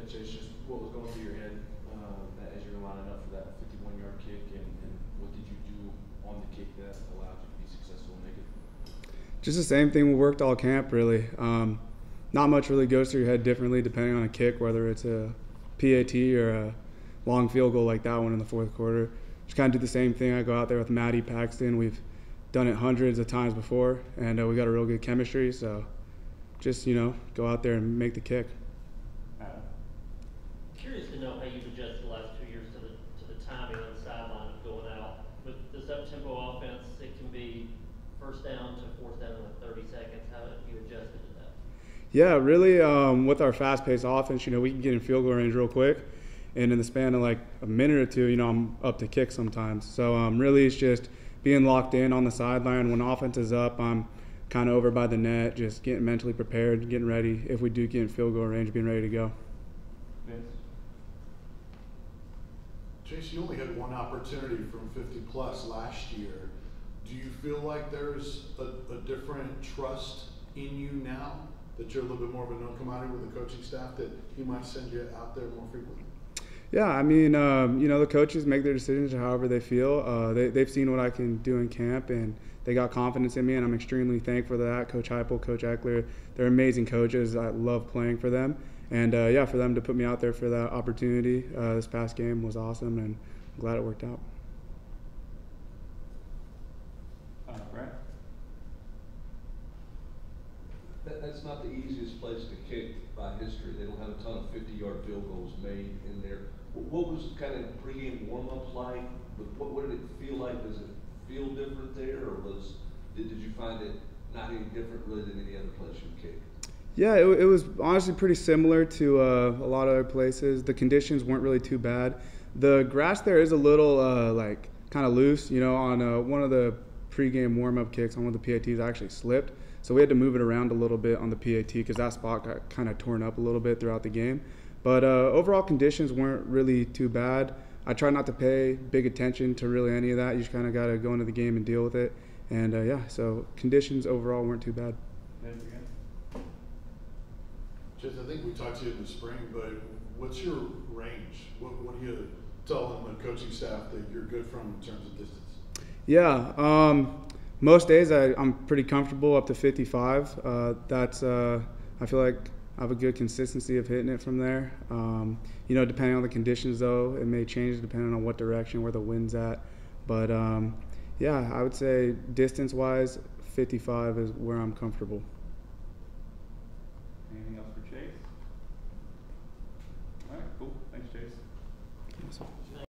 Chase, just what was going through your head as you were lining up for that 51-yard kick, and what did you do on the kick that allowed you to be successful and make it? Just the same thing we worked all camp, really. Not much really goes through your head differently depending on a kick, whether it's a PAT or a long field goal like that one in the fourth quarter. Just kind of do the same thing. I go out there with Maddie Paxton. We've done it hundreds of times before, and we got a real good chemistry. So just, go out there and make the kick. Curious to know how you've adjusted the last 2 years to the timing on the sideline of going out. With this up-tempo offense, it can be first down to fourth down in 30 seconds. How have you adjusted to that? Yeah, really, with our fast-paced offense, we can get in field goal range real quick. And in the span of like a minute or two, I'm up to kick sometimes. So really it's just being locked in on the sideline. When offense is up, I'm kind of over by the net, just getting mentally prepared, getting ready. If we do get in field goal range, being ready to go. Vince? Chase, you only had one opportunity from 50-plus last year. Do you feel like there's a different trust in you now, that you're a little bit more of a known commodity with the coaching staff, that he might send you out there more frequently? Yeah, I mean, the coaches make their decisions however they feel. They've seen what I can do in camp, and they got confidence in me, and I'm extremely thankful for that. Coach Heupel, Coach Eckler, they're amazing coaches. I love playing for them. And, for them to put me out there for that opportunity this past game was awesome, and I'm glad it worked out. Brent? That's not the easiest place to kick by history. They don't have a ton of 50-yard field goals made in there. What was kind of pregame warm-ups like? What did it feel like? Does it feel different there, or did you find it not any different really than any other place you kicked? Yeah, it was honestly pretty similar to a lot of other places. The conditions weren't really too bad. The grass there is a little kind of loose. On one of the pregame warm-up kicks on one of the PATs, I actually slipped. So we had to move it around a little bit on the PAT because that spot got kind of torn up a little bit throughout the game. But overall conditions weren't really too bad. I try not to pay big attention to really any of that. You just kind of got to go into the game and deal with it. And, so conditions overall weren't too bad. Chase, I think we talked to you in the spring, but what's your range? What do you tell the coaching staff that you're good from in terms of distance? Yeah, most days I'm pretty comfortable up to 55. I feel like I have a good consistency of hitting it from there. Depending on the conditions, though, it may change depending on what direction, where the wind's at. But, I would say distance-wise, 55 is where I'm comfortable. Anything else for Chase? All right, cool. Thanks, Chase.